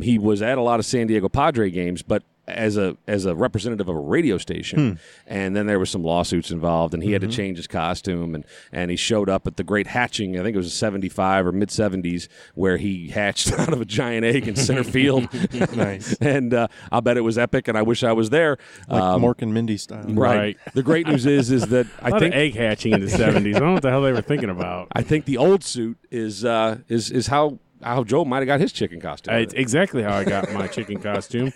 He was at a lot of San Diego Padre games, but as a representative of a radio station. And then there was some lawsuits involved, and he had to change his costume, and he showed up at the Great Hatching, I think it was 75 or mid-70s, where he hatched out of a giant egg in center field. Nice. And I'll bet it was epic, and I wish I was there. Like Mork and Mindy style. Right. The great news is that I think egg hatching in the 70s. I don't know what the hell they were thinking about. I think the old suit is how Joe might have got his chicken costume. It's exactly how I got my chicken costume.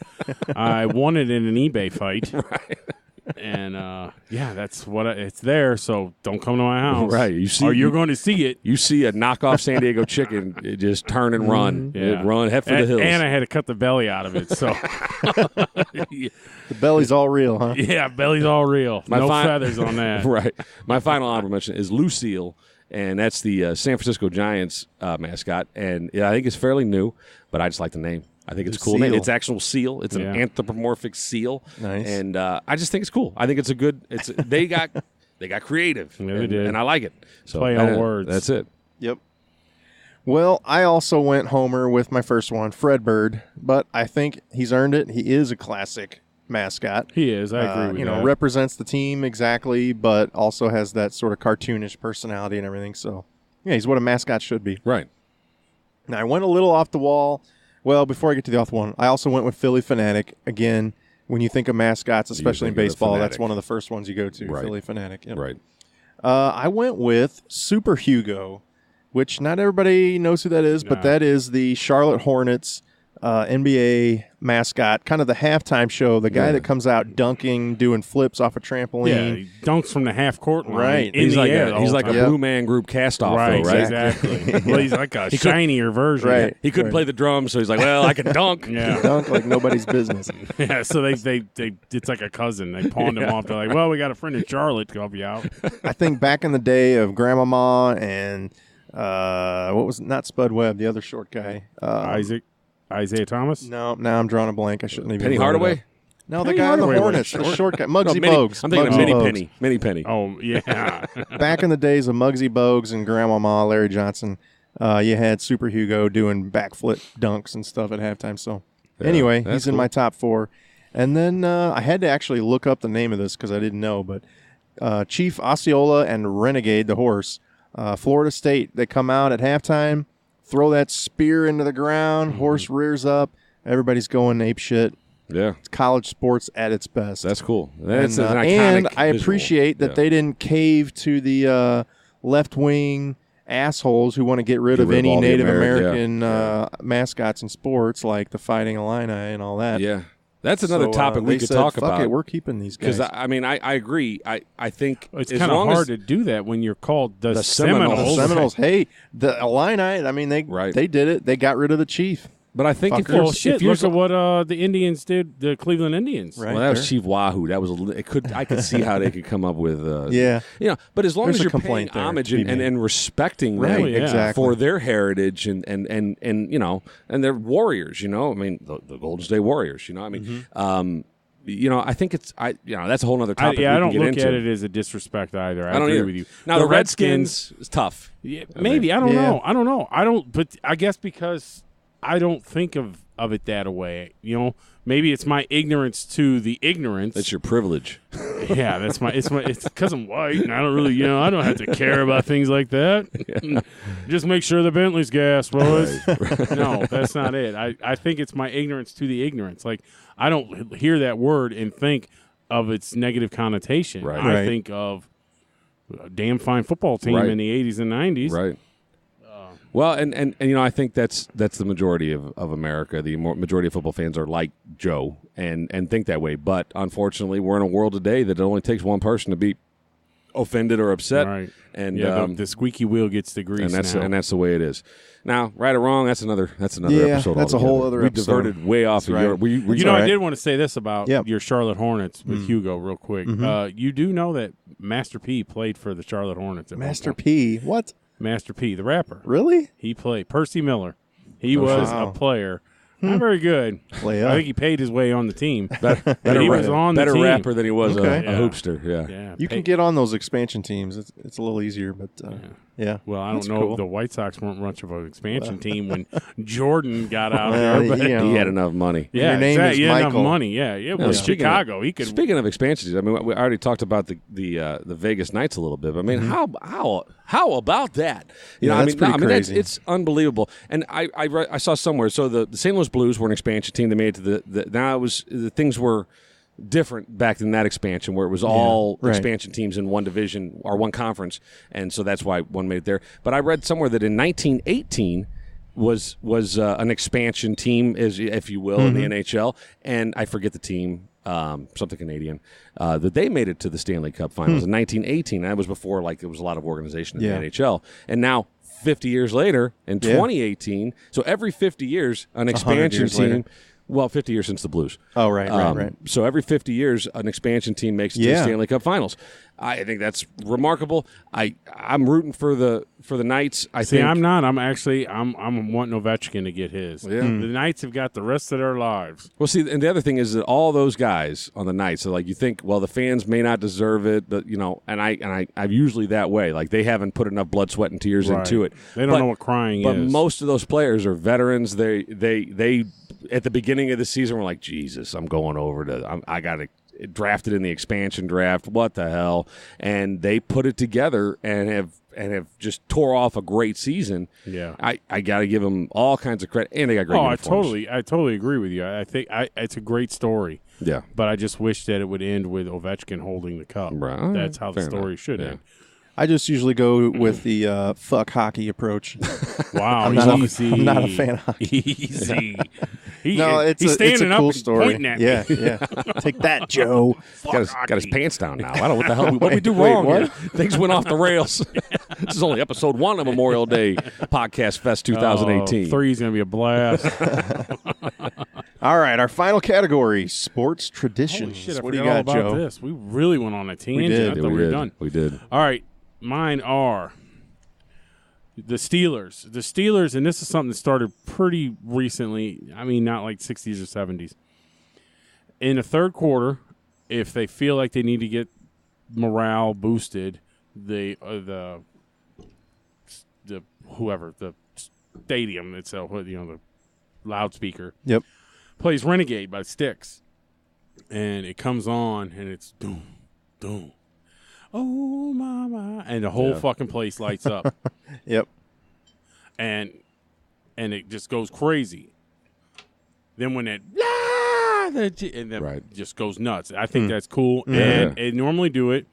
I won it in an eBay fight. Right. And, that's what it's there, so don't come to my house. Right. You're going to see it. You see a knockoff San Diego chicken, it just turn and run. Yeah. Run, head for the hills. And I had to cut the belly out of it, so. The belly's all real, huh? Yeah, belly's all real. No feathers on that. Right. My final honorable mention is Lucille. And that's the San Francisco Giants mascot. And I think it's fairly new, but I just like the name. I think it's a cool name. It's actual seal. It's an anthropomorphic seal. Nice. And I just think it's cool. I think it's a good. They got creative. Yeah, they did. And I like it. So play on words. That's it. Yep. Well, I also went Homer with my first one, Fredbird, but I think he's earned it. He is a classic mascot. He is. I agree with that. Represents the team exactly, but also has that sort of cartoonish personality and everything. So, yeah, he's what a mascot should be. Right. Now, I went a little off the wall. Well, before I get to the off one, I also went with Philly Fanatic. Again, when you think of mascots, especially in baseball, that's one of the first ones you go to, right. Philly Fanatic. Yep. Right. I went with Super Hugo, which not everybody knows who that is, but that is the Charlotte Hornets NBA mascot, kind of the halftime show, the guy that comes out dunking, doing flips off a trampoline. Yeah, he dunks from the half court line. Right. He's like a Blue Man Group cast-off, right, though, right? Exactly. Well, he's like a shinier version. Right. He couldn't play the drums, so he's like, well, I can dunk. Yeah. Dunk like nobody's business. Yeah, so they it's like a cousin. They pawned him off. They're like, well, we got a friend in Charlotte to help you out. I think back in the day of Grandmama and what was not Spud Webb, the other short guy. Isaiah Thomas? No, now I'm drawing a blank. I shouldn't even. Penny Hardaway? No, the guy on the Hornets, the short guy, Muggsy Bogues. I'm thinking Muggsy of Minnie Penny. Oh, yeah. Back in the days of Muggsy Bogues and Grandmama, Larry Johnson, you had Super Hugo doing backflip dunks and stuff at halftime. So anyway, he's in my top 4. And then I had to actually look up the name of this because I didn't know, but Chief Osceola and Renegade, the horse, Florida State, they come out at halftime, throw that spear into the ground, horse rears up, everybody's going ape shit. Yeah. It's college sports at its best. That's cool. That's an iconic and I visual. appreciate that they didn't cave to the left-wing assholes who want to get rid of any Native American mascots in sports, like the Fighting Illini and all that. Yeah. That's another topic we could talk about. Fuck it, we're keeping these guys. Because, I agree. I think it's kind of hard to do that when you're called the Seminoles. The Seminoles. Hey, the Illini, I mean, they did it. They got rid of the chief. But I think look at what the Indians did, the Cleveland Indians. Right, well, that was Chief Wahoo. That was I could see how they could come up with but as long as you're paying homage and respecting them exactly. for their heritage and their warriors, I mean the Golden State Warriors, I mean I think it's that's a whole other topic. I don't look at it as a disrespect either. I agree with you. Now the Redskins is tough. Yeah, maybe I don't know. But I guess because I don't think of of it that way. You know, maybe it's my ignorance to the ignorance. That's your privilege. Yeah, it's because I'm white and I don't really, I don't have to care about things like that. Yeah. Just make sure the Bentley's gas, boys. Right. No, that's not it. I think it's my ignorance to the ignorance. Like, I don't hear that word and think of its negative connotation. Right. I think of a damn fine football team in the 80s and 90s. Right. Well, and I think that's the majority of America. The majority of football fans are like Joe and think that way. But unfortunately, we're in a world today that it only takes one person to be offended or upset. Right. And the squeaky wheel gets the grease. And that's the way it is. Now, right or wrong, that's another episode. That's a whole other episode. We diverted way off. Right. I did want to say this about your Charlotte Hornets with Hugo real quick. You do know that Master P played for the Charlotte Hornets. Master P? What? Master P, the rapper. Really? He played. Percy Miller. He was a player. Not very good. I think he paid his way on the team. Better rapper than he was a hoopster. Yeah. You can get on those expansion teams. It's a little easier, but yeah. Well, I don't know. Cool. The White Sox weren't much of an expansion team when Jordan got out there. But he had enough money. Yeah, your name is he had Michael. enough money. Yeah, it was Chicago. Speaking of expansion teams, I mean, we already talked about the Vegas Knights a little bit. But I mean, how about that? That's pretty crazy. It's unbelievable. And I saw somewhere. So the St. Louis Blues were an expansion team. They made it to now it was the things were different back in that expansion where it was all expansion teams in one division or one conference, and so that's why one made it there. But I read somewhere that in 1918 was an expansion team, if you will, in the NHL, and I forget the team, something Canadian, that they made it to the Stanley Cup Finals in 1918. That was before there was a lot of organization in the NHL, and now 50 years later in 2018, so every 50 years an expansion team. Later. Well, 50 years since the Blues. Oh, right. So every 50 years, an expansion team makes it to the Stanley Cup Finals. I think that's remarkable. I'm rooting for the Knights. I'm not. I'm wanting Ovechkin to get his. Yeah. The Knights have got the rest of their lives. Well, see, and the other thing is that all those guys on the Knights, so you think, well, the fans may not deserve it, but and I'm usually that way. Like, they haven't put enough blood, sweat, and tears into it. They don't know what crying is. But most of those players are veterans. They at the beginning of the season were like, Jesus, I'm going over to I got to drafted in the expansion draft. What the hell? And they put it together and have just tore off a great season. Yeah, I got to give them all kinds of credit, and they got great uniforms. I totally agree with you. I think it's a great story. Yeah, but I just wish that it would end with Ovechkin holding the cup. Right. That's how the story should end. I just usually go with the fuck hockey approach. Wow, I'm not a fan of hockey. Easy. He's standing a cool up story. and pointing at me. Yeah. Take that, Joe. Got his pants down now. I don't know what the hell. What did we do wrong? What? Things went off the rails. This is only episode 1 of Memorial Day Podcast Fest 2018. 3 is going to be a blast. All right, our final category: sports traditions. Holy shit, I what do you forgot got, all about Joe? this. We really went on a tangent. We did. I thought we were done. We did. All right, mine are the Steelers. The Steelers, and this is something that started pretty recently. I mean, not like 60s or 70s. In the third quarter, if they feel like they need to get morale boosted, the stadium itself, the loudspeaker. Yep. Plays Renegade by Styx, and it comes on, and it's doom, doom, oh mama, and the whole fucking place lights up. Yep. And it just goes crazy. Then when it just goes nuts. I think that's cool, and they normally do it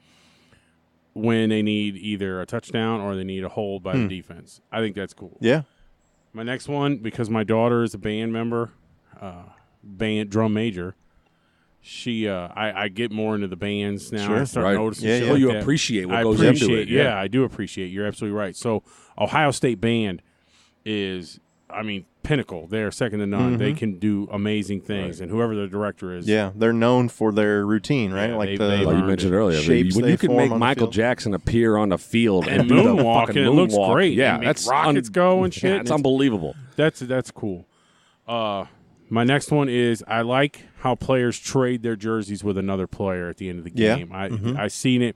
when they need either a touchdown or they need a hold by the defense. I think that's cool. Yeah. My next one, because my daughter is a band member. Drum major. I get more into the bands now. Sure, I start noticing shit Well, like you that. appreciate what goes into it. Yeah, I do appreciate. You're absolutely right. So Ohio State Band is, pinnacle. They're second to none. They can do amazing things, and whoever the director is. Yeah, they're known for their routine, right? Yeah, you mentioned earlier. Shapes when they you can form make on the Michael field. Jackson appear on the field and do the moonwalk, fucking and it looks moonwalk. great. Yeah, and that's rockets go and shit. Yeah, it's unbelievable. That's cool. My next one is I like how players trade their jerseys with another player at the end of the game. I've seen it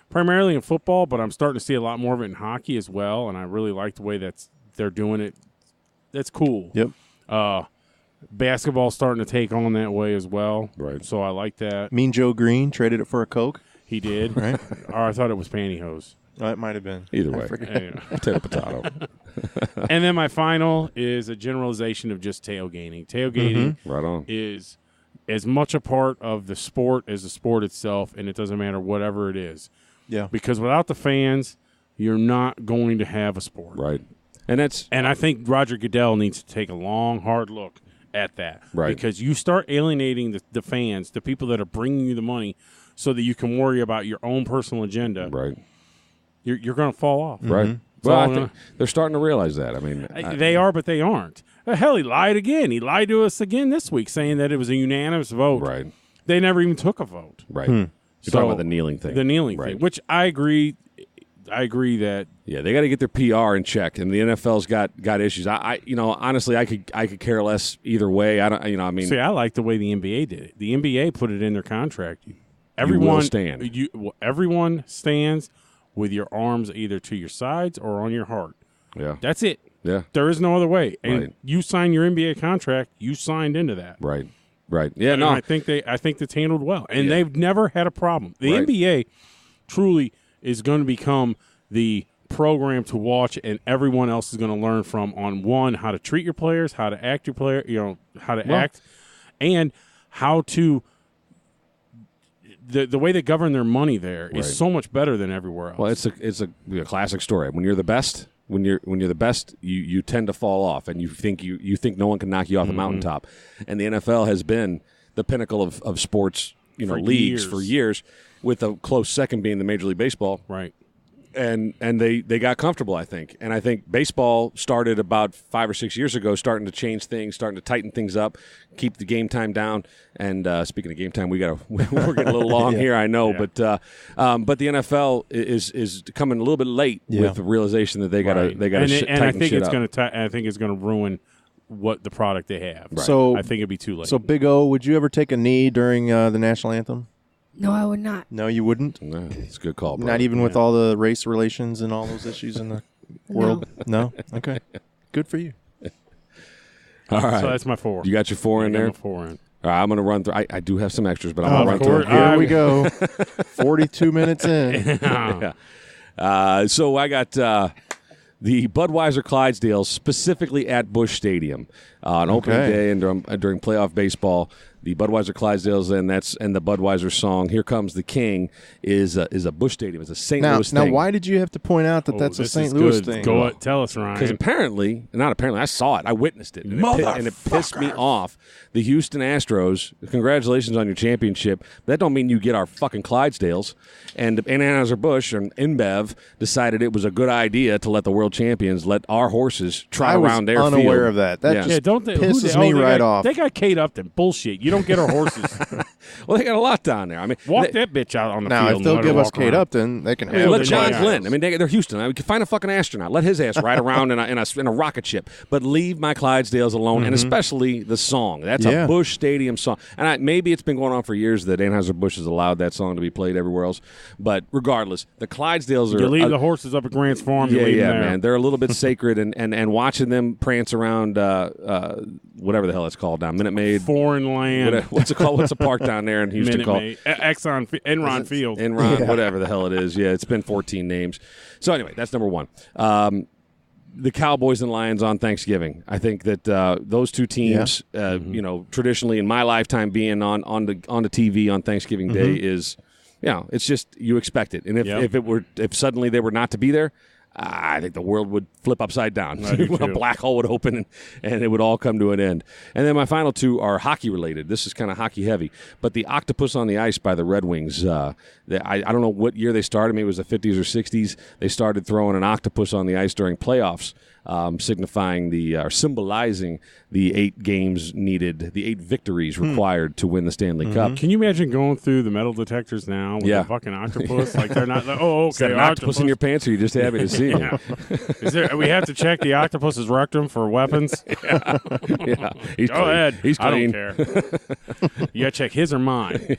primarily in football, but I'm starting to see a lot more of it in hockey as well, and I really like the way they're doing it. That's cool. Yep. Basketball's starting to take on that way as well. Right. So I like that. Mean Joe Green traded it for a Coke. He did. Right. Or I thought it was pantyhose. Oh, it might have been. Either way. Anyway. Potato. And then my final is a generalization of just tailgating. Tailgating Right on. is as much a part of the sport as the sport itself, and it doesn't matter whatever it is. Yeah. Because without the fans, you're not going to have a sport. Right. And I think Roger Goodell needs to take a long, hard look at that. Right. Because you start alienating the fans, the people that are bringing you the money, so that you can worry about your own personal agenda. right. You're going to fall off. Right. Well, I think they're starting to realize that. I mean, They are, but they aren't. Hell, he lied again. He lied to us again this week, saying that it was a unanimous vote. Right. They never even took a vote. Right. You're talking about the kneeling thing. The kneeling right. thing, which I agree. I agree that Yeah, they got to get their PR in check, and the NFL's got issues. I honestly, I could care less either way. I don't, I mean, see, I like the way the NBA did it. The NBA put it in their contract. will stand. Everyone stands with your arms either to your sides or on your heart. yeah, That's it. yeah, There is no other way. And Right. you sign your NBA contract, you signed into that. right, yeah, And no, I think it's handled well, and Yeah. they've never had a problem. The Right. NBA truly is going to become the program to watch, and everyone else is going to learn from on one, how to treat your players, how to act your player, how to act, and how to the way they govern their money there is Right. so much better than everywhere else. well, it's a classic story. When you're the best, when you're the best, you tend to fall off, and you think no one can knock you off the mountaintop. And the NFL has been the pinnacle of sports, For leagues years. for years, with a close second being the Major League Baseball. right. And they got comfortable, I think. And I think baseball started about 5 or 6 years ago, starting to change things, starting to tighten things up, keep the game time down. And speaking of game time, we're getting a little long here, I know. Yeah. But the NFL is coming a little bit late with the realization that they got Right. to and tighten I think shit it's up. going to I think it's going to ruin what the product they have. So I think it'd be too late. So Big O, would you ever take a knee during the national anthem? No, I would not. No, you wouldn't. No, it's a good call, bro. Not even with all the race relations and all those issues in the world. No. Okay. Good for you. All right. So that's my 4. You got your 4 in I got there? my 4 in. All right, I'm going to run through. I do have some extras, but I'm going to run of through course. them here. Here we go. 42 minutes in. So I got the Budweiser Clydesdales specifically at Busch Stadium on opening day and during playoff baseball. The Budweiser Clydesdales and the Budweiser song "Here Comes the King" is a Busch Stadium. It's a St. Louis Now, thing. why did you have to point out that that's a This St. is Louis good. thing? Go tell us, Ryan. Because I saw it. I witnessed it. And it pissed me off. The Houston Astros, congratulations on your championship. That don't mean you get our fucking Clydesdales. And Anheuser-Busch and InBev decided it was a good idea to let the world champions let our horses trot I was around their field. unaware of that. That Yeah. just Yeah, don't they? pisses me right off. They got Kate Upton. Bullshit. You don't get our horses. Well, they got a lot down there. I mean, Walk that bitch out on the Now, field. if they'll and let her give us walk Kate around. Upton, they can I mean, have let the John Clydesdales. Glenn. I mean, they're Houston. I mean, we can find a fucking astronaut. Let his ass ride around in a rocket ship. But leave my Clydesdales alone, and especially the song. That's a Busch Stadium song. And maybe it's been going on for years that Anheuser-Busch has allowed that song to be played everywhere else. But regardless, the Clydesdales are. You leave the horses up at Grant's Farm. You Yeah, leave yeah, them there. man. They're a little bit sacred, and watching them prance around whatever the hell it's called down, Minute Maid. Foreign land. What's it called? What's the park down there in Houston Minute called? Maid. Enron Field. Enron, whatever the hell it is. Yeah, it's been 14 names. So anyway, that's number one. The Cowboys and Lions on Thanksgiving. I think that those two teams, traditionally in my lifetime, being on the TV on Thanksgiving Day is, it's just you expect it. And if suddenly they were not to be there, I think the world would flip upside down. I do A too. black hole would open, and it would all come to an end. And then my final two are hockey related. This is kind of hockey heavy, but the Octopus on the Ice by the Red Wings. I don't know what year they started. Maybe it was the 50s or 60s. They started throwing an octopus on the ice during playoffs, symbolizing the 8 games needed, the 8 victories required to win the Stanley Cup. Can you imagine going through the metal detectors now with a fucking octopus? Like they're not. Is that Okay, an octopus in your pants, or are you just happy to see him? Yeah. We have to check the octopus's rectum for weapons? Yeah, he's Go clean. ahead. He's I clean. don't care. You got to check his or mine.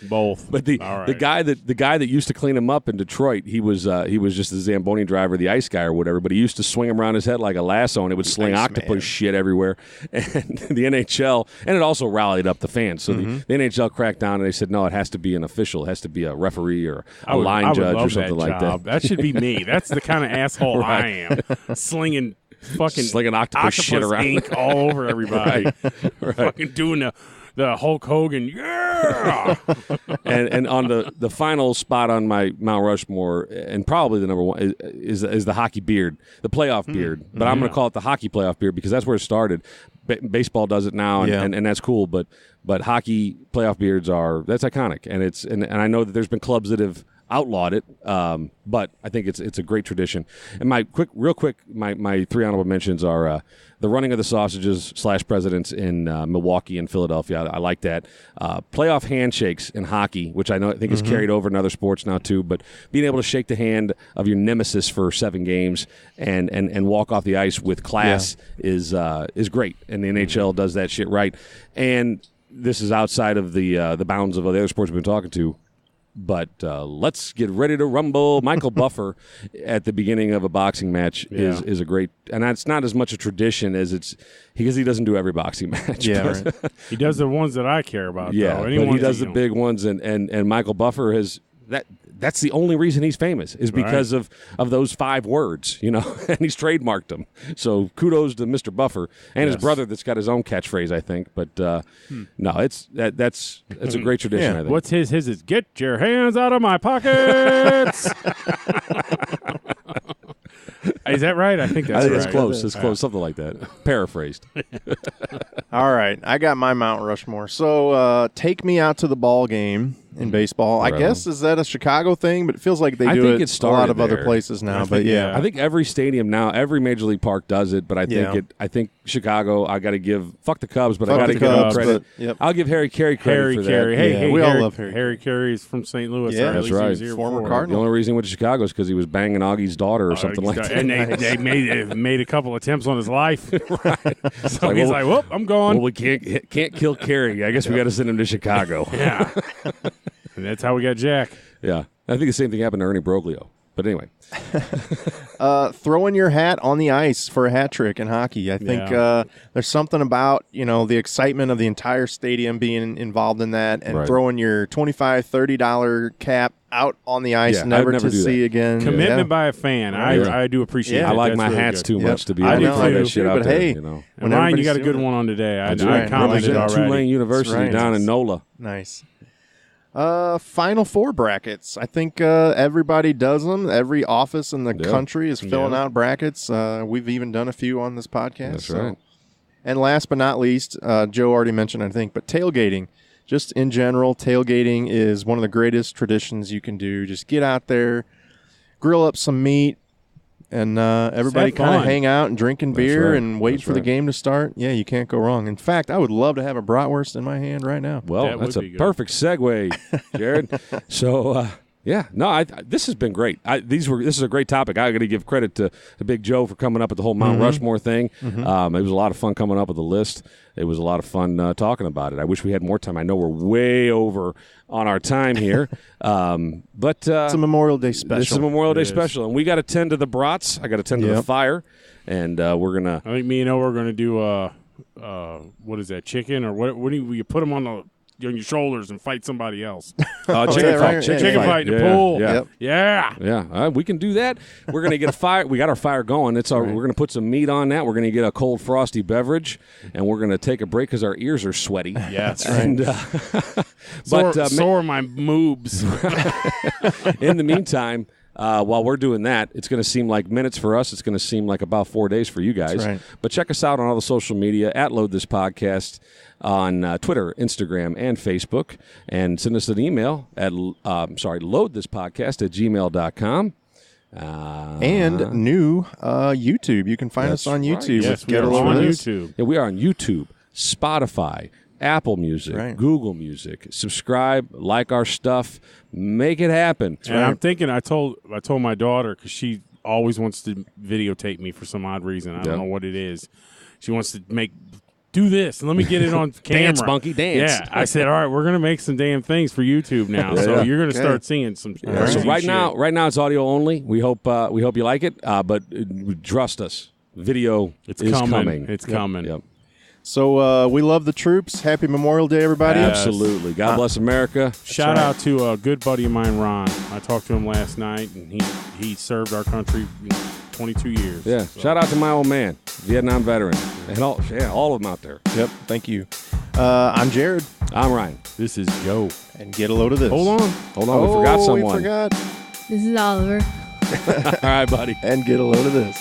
Both. But the guy that used to clean him up in Detroit, he was just a Zamboni driver, the ice guy or whatever. But he used to swing him around his head like a lasso, and it would sling octopus shit everywhere. And the NHL, and it also rallied up the fans. So the NHL cracked down, and they said, no, it has to be an official, it has to be a referee or a line judge or something like that. That should be me. That's the kind of asshole I am, slinging octopus shit around, ink all over everybody, right. Fucking doing the Hulk Hogan, yeah. and on the final spot on my Mount Rushmore, and probably the number one is the hockey beard, the playoff beard. But I'm going to call it the hockey playoff beard because that's where it started. Baseball does it now, and that's cool. But hockey playoff beards that's iconic, and I know that there's been clubs that have outlawed it, but I think it's a great tradition. And my three honorable mentions are the running of the sausages / presidents in Milwaukee and Philadelphia. I like that. Playoff handshakes in hockey, which I think is carried over in other sports now too. But being able to shake the hand of your nemesis for 7 games and walk off the ice with class is great. And the NHL does that shit right. And this is outside of the bounds of the other sports we've been talking to. But let's get ready to rumble. Michael Buffer at the beginning of a boxing match is a great, and that's not as much a tradition as it's because he doesn't do every boxing match. Yeah, right. He does the ones that I care about. Yeah, though. But he does the big ones, and Michael Buffer has that. That's the only reason he's famous is because of those 5 words, and he's trademarked them. So kudos to Mr. Buffer and his brother that's got his own catchphrase, I think. But no, that's a great tradition. I think. What's his? His is get your hands out of my pockets. Is that right? I think that's right. It's close. It's close. Something like that. Paraphrased. All right. I got my Mount Rushmore. So take me out to the ball game in baseball. I guess, is that a Chicago thing? But it feels like they do it a lot of other places now. But yeah. I think every stadium now, every Major League park does it. But I think I think Chicago, I got to give, fuck the Cubs, but I got to give them credit. I'll give Harry Carey credit for that. Hey, we all love Harry. Harry Carey is from St. Louis. Yeah, that's right. Former Cardinal. The only reason he went to Chicago is because he was banging Augie's daughter or something like that. And they made a couple attempts on his life. Right. So he's like, whoop, I'm gone. Well, we can't kill Carey. I guess we got to send him to Chicago. Yeah. And that's how we got Jack. Yeah. I think the same thing happened to Ernie Broglio. But anyway. Throwing your hat on the ice for a hat trick in hockey. I think there's something about, the excitement of the entire stadium being involved in that and throwing your $25, $30 cap out on the ice, never to see again. Commitment by a fan. I do appreciate it. I like my hats too much to be able to throw that shit out there. Hey, and Ryan, you got a good one on today. I commented already. Tulane University down in NOLA. Nice. Final 4 brackets. I think everybody does them. Every office in the country is filling out brackets. We've even done a few on this podcast. That's right. And last but not least, Joe already mentioned, I think, but tailgating. Just in general, tailgating is one of the greatest traditions you can do. Just get out there, grill up some meat, and everybody kind of hang out and drinking beer and wait for the game to start. Yeah, you can't go wrong. In fact, I would love to have a bratwurst in my hand right now. Well, that's a perfect segue, Jared. So, this has been great. This is a great topic. I got to give credit to Big Joe for coming up with the whole Mount Rushmore thing. It was a lot of fun coming up with the list. It was a lot of fun talking about it. I wish we had more time. I know we're way over on our time here, but it's a Memorial Day special. This is a Memorial Day special, and we got to tend to the brats. I got to tend to the fire, and we're gonna. I think me and O are gonna do what is that, chicken or what? What do you put them on your shoulders and fight somebody else? Chicken fight in the pool. Yeah. We can do that. We're gonna get a fire. We got our fire going. We're gonna put some meat on that. We're gonna get a cold frosty beverage, and we're gonna take a break because our ears are sweaty. Yeah, that's right. And, so are my moobs. In the meantime. While we're doing that, it's going to seem like minutes for us. It's going to seem like about 4 days for you guys. Right. But check us out on all the social media at Load This Podcast on Twitter, Instagram, and Facebook. And send us an email at loadthispodcast@gmail.com. And new YouTube. You can find us on YouTube. Yes, we are on YouTube. Yeah, we are on YouTube, Spotify, Apple Music, Google Music. Subscribe, like our stuff, make it happen. And I'm thinking, I told my daughter, because she always wants to videotape me for some odd reason. I don't know what it is. She wants to make do this and let me get it on camera. Dance, monkey, dance. Yeah, I said, all right, we're gonna make some damn things for YouTube now. So you're gonna start seeing some. Yeah. So right now it's audio only. We hope you like it. But trust us, video is coming. It's coming. Yep. So we love the troops. Happy Memorial Day, everybody. Absolutely. God bless America. Shout out to a good buddy of mine, Ron. I talked to him last night, and he served our country 22 years. Yeah. So. Shout out to my old man, Vietnam veteran, and all of them out there. Yep. Thank you. I'm Jared. I'm Ryan. This is Joe. And get a load of this. Hold on. We forgot someone. We forgot. This is Oliver. All right, buddy. And get a load of this.